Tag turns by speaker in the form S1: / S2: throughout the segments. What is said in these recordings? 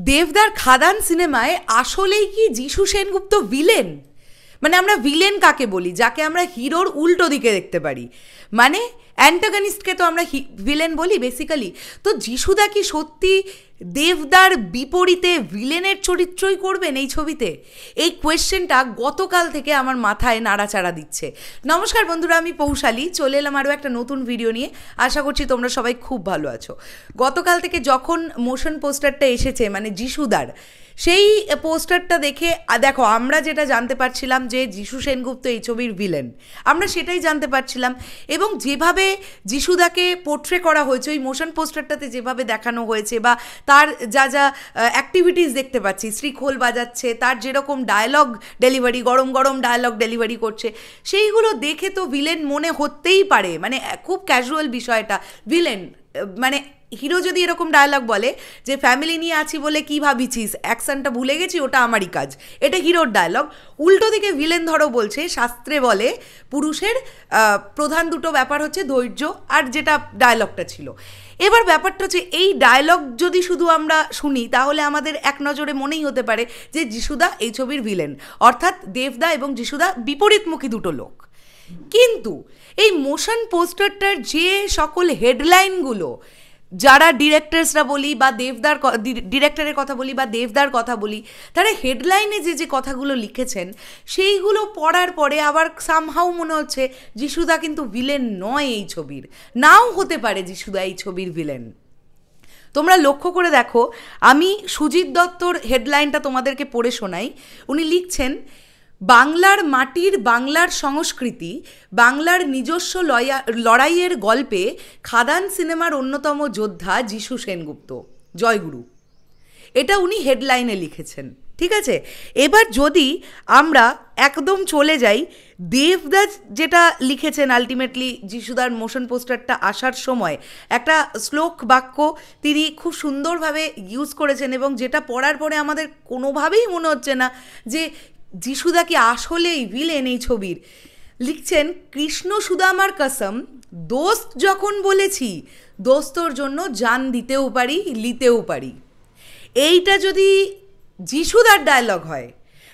S1: দেবদার খাদান সিনেমায় আসলেই কি যিশু সেনগুপ্ত ভিলেন? মানে আমরা ভিলেন কাকে বলি? যাকে আমরা হিরোর উল্টো দিকে দেখতে পারি, মানে অ্যান্টাগনিস্টকে তো আমরা ভিলেন বলি বেসিক্যালি। তো যিশুদা কি সত্যি দেবদার বিপরীতে ভিলেনের চরিত্রই করবেন এই ছবিতে? এই কোয়েশ্চেনটা গতকাল থেকে আমার মাথায় নাড়াচাড়া দিচ্ছে। নমস্কার বন্ধুরা, আমি পৌশালী, চলে এলাম আরও একটা নতুন ভিডিও নিয়ে। আশা করছি তোমরা সবাই খুব ভালো আছো। গতকাল থেকে যখন মোশন পোস্টারটা এসেছে, মানে যিশুদার, সেই পোস্টারটা দেখে দেখো আমরা যেটা জানতে পারছিলাম যে যিশু সেনগুপ্ত এই ছবির ভিলেন, আমরা সেটাই জানতে পারছিলাম। এবং যেভাবে যিশুদাকে পোর্ট্রে করা হয়েছে ওই মোশন পোস্টারটাতে, যেভাবে দেখানো হয়েছে বা তার যা যা অ্যাক্টিভিটিস দেখতে পাচ্ছি, শ্রী খোল বাজাচ্ছে, তার যেরকম ডায়লগ ডেলিভারি, গরম গরম ডায়লগ ডেলিভারি করছে, সেইগুলো দেখে তো ভিলেন মনে হতেই পারে। মানে খুব ক্যাজুয়াল বিষয়টা, ভিলেন মানে হিরো যদি এরকম ডায়লগ বলে যে ফ্যামিলি নিয়ে আছি বলে কি ভাবিছিস, অ্যাকশনটা ভুলে গেছি, ওটা আমারই কাজ, এটা হিরোর ডায়লগ। উল্টো দিকে ভিলেন ধরো বলছে, শাস্ত্রে বলে পুরুষের প্রধান দুটো ব্যাপার হচ্ছে ধৈর্য আর যেটা ডায়লগটা ছিল। এবার ব্যাপারটা হচ্ছে এই ডায়লগ যদি শুধু আমরা শুনি তাহলে আমাদের এক নজরে মনেই হতে পারে যে যিশুদা এই ছবির ভিলেন, অর্থাৎ দেবদা এবং যিশুদা বিপরীতমুখী দুটো লোক। কিন্তু এই মোশন পোস্টারটার যে সকল হেডলাইনগুলো, যারা ডিরেক্টরসরা বলি বা দেবদার ডিরেক্টরের কথা বলি বা দেবদার কথা বলি, তারা হেডলাইনে যে যে কথাগুলো লিখেছেন সেইগুলো পড়ার পরে আবার সামহাউ মনে হচ্ছে যিশুদা কিন্তু ভিলেন নয় এই ছবির, নাও হতে পারে যিশুদা এই ছবির ভিলেন। তোমরা লক্ষ্য করে দেখো, আমি সুজিত দত্তর হেডলাইনটা তোমাদেরকে পড়ে শোনাই। উনি লিখছেন, বাংলার মাটির, বাংলার সংস্কৃতি, বাংলার নিজস্ব লড়াইয়ের গল্পে খাদান সিনেমার অন্যতম যোদ্ধা যিশু সেনগুপ্ত, জয়গুরু। এটা উনি হেডলাইনে লিখেছেন, ঠিক আছে। এবার যদি আমরা একদম চলে যাই, দেবদা যেটা লিখেছেন, আলটিমেটলি যিশুদার মোশন পোস্টারটা আসার সময় একটা শ্লোক বাক্য তিনি খুব সুন্দরভাবে ইউজ করেছেন, এবং যেটা পড়ার পরে আমাদের কোনোভাবেই মনে হচ্ছে না যে যিশুদা কি আসলেই ভিলেন এই ছবির। লিখছেন, কৃষ্ণ সুদামার কসম, দোস্ত যখন বলেছি, দোস্তর জন্য জান দিতেও পারি, লিতেও পারি। এইটা যদি যিশুদার ডায়লগ হয়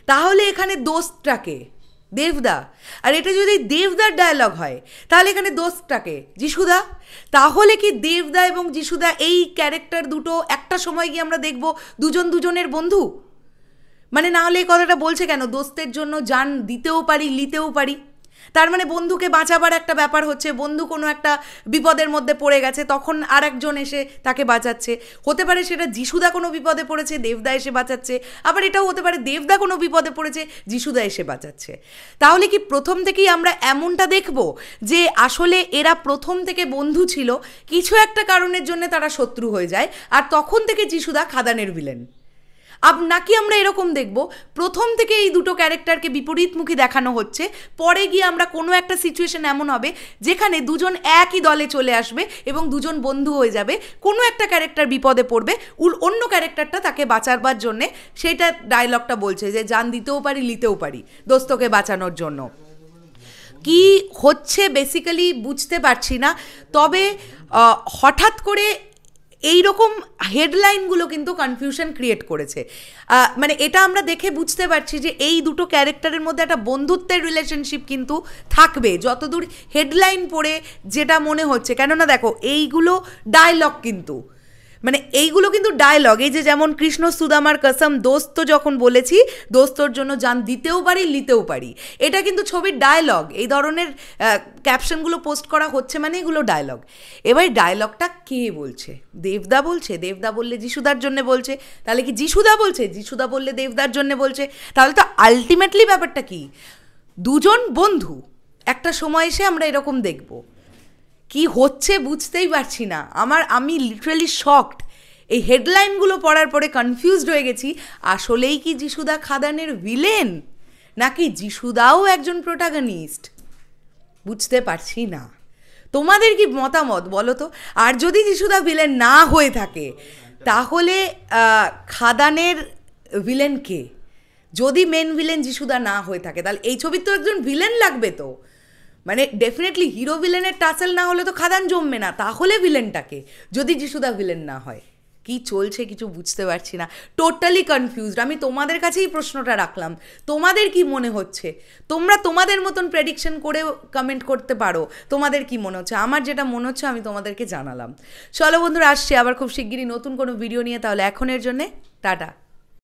S1: তাহলে এখানে দোস্তটাকে দেবদা, আর এটা যদি দেবদার ডায়লগ হয় তাহলে এখানে দোস্তটাকে যিশুদা। তাহলে কি দেবদা এবং যিশুদা এই ক্যারেক্টার দুটো একটা সময় গিয়ে আমরা দেখব দুজন দুজনের বন্ধু? মানে না হলে এই কথাটা বলছে কেন, দোস্তের জন্য জান দিতেও পারি, লিতেও পারি? তার মানে বন্ধুকে বাঁচাবার একটা ব্যাপার হচ্ছে, বন্ধু কোনো একটা বিপদের মধ্যে পড়ে গেছে, তখন আর একজন এসে তাকে বাঁচাচ্ছে। হতে পারে সেটা যিশুদা কোনো বিপদে পড়েছে, দেবদা এসে বাঁচাচ্ছে। আবার এটাও হতে পারে দেবদা কোনো বিপদে পড়েছে, যিশুদা এসে বাঁচাচ্ছে। তাহলে কি প্রথম থেকেই আমরা এমনটা দেখব যে আসলে এরা প্রথম থেকে বন্ধু ছিল, কিছু একটা কারণের জন্য তারা শত্রু হয়ে যায়, আর তখন থেকে যিশুদা খাদানের ভিলেন? নাকি আমরা এরকম দেখব, প্রথম থেকে এই দুটো ক্যারেক্টারকে বিপরীতমুখী দেখানো হচ্ছে, পরে গিয়ে আমরা কোনো একটা সিচুয়েশন এমন হবে যেখানে দুজন একই দলে চলে আসবে এবং দুজন বন্ধু হয়ে যাবে, কোনো একটা ক্যারেক্টার বিপদে পড়বে, অন্য ক্যারেক্টারটা তাকে বাঁচাবার জন্যে সেইটা ডায়লগটা বলছে যে জান দিতেও পারি, লিতেও পারি দোস্তকে বাঁচানোর জন্য। কি হচ্ছে বেসিক্যালি বুঝতে পারছি না। তবে হঠাৎ করে এই রকম হেডলাইনগুলো কিন্তু কনফিউশন ক্রিয়েট করেছে। মানে এটা আমরা দেখে বুঝতে পারছি যে এই দুটো ক্যারেক্টারের মধ্যে একটা বন্ধুত্বের রিলেশনশিপ কিন্তু থাকবে, যতদূর হেডলাইন পড়ে যেটা মনে হচ্ছে। কেননা দেখো, এইগুলো ডায়লগ কিন্তু, মানে এইগুলো কিন্তু ডায়লগ। এই যে যেমন কৃষ্ণ সুদামার কসম, দোস্ত যখন বলেছি, দোস্তর জন্য জান দিতেও পারি, লিতেও পারি, এটা কিন্তু ছবির ডায়লগ। এই ধরনের ক্যাপশনগুলো পোস্ট করা হচ্ছে মানে এগুলো ডায়লগ। এবার ডায়লগটা কে বলছে? দেবদা বলছে, দেবদা বললে যিশুদার জন্য বলছে, তাহলে কি যিশুদা বলছে, যিশুদা বললে দেবদার জন্য বলছে? তাহলে তো আলটিমেটলি ব্যাপারটা কি, দুজন বন্ধু একটা সময় এসে আমরা এরকম দেখব। কি হচ্ছে বুঝতেই পারছি না। আমি লিটারালি শকড। এই হেডলাইনগুলো পড়ার পরে কনফিউজড হয়ে গেছি, আসলেই কি যিশুদা খাদানের ভিলেন নাকি যিশুদাও একজন প্রোটাগনিস্ট? বুঝতে পারছি না। তোমাদের কি মতামত বলো তো? আর যদি যিশুদা ভিলেন না হয়ে থাকে তাহলে খাদানের ভিলেন কে? যদি মেন ভিলেন যিশুদা না হয়ে থাকে তাহলে এই ছবির তো একজন ভিলেন লাগবে। তো মানে ডেফিনেটলি হিরো ভিলেনের টাসেল না হলে তো খাদান জমবে না। তাহলে ভিলেনটাকে যদি যিশুদা ভিলেন না হয়, কি চলছে কিছু বুঝতে পারছি না, টোটালি কনফিউজড। আমি তোমাদের কাছেই প্রশ্নটা রাখলাম, তোমাদের কি মনে হচ্ছে? তোমরা তোমাদের মতন প্রেডিকশন করে কমেন্ট করতে পারো, তোমাদের কি মনে হচ্ছে। আমার যেটা মনে হচ্ছে আমি তোমাদেরকে জানালাম। চলো বন্ধুরা, আসছি আবার খুব শিগগিরই নতুন কোনো ভিডিও নিয়ে, তাহলে এখনের জন্যে টাটা।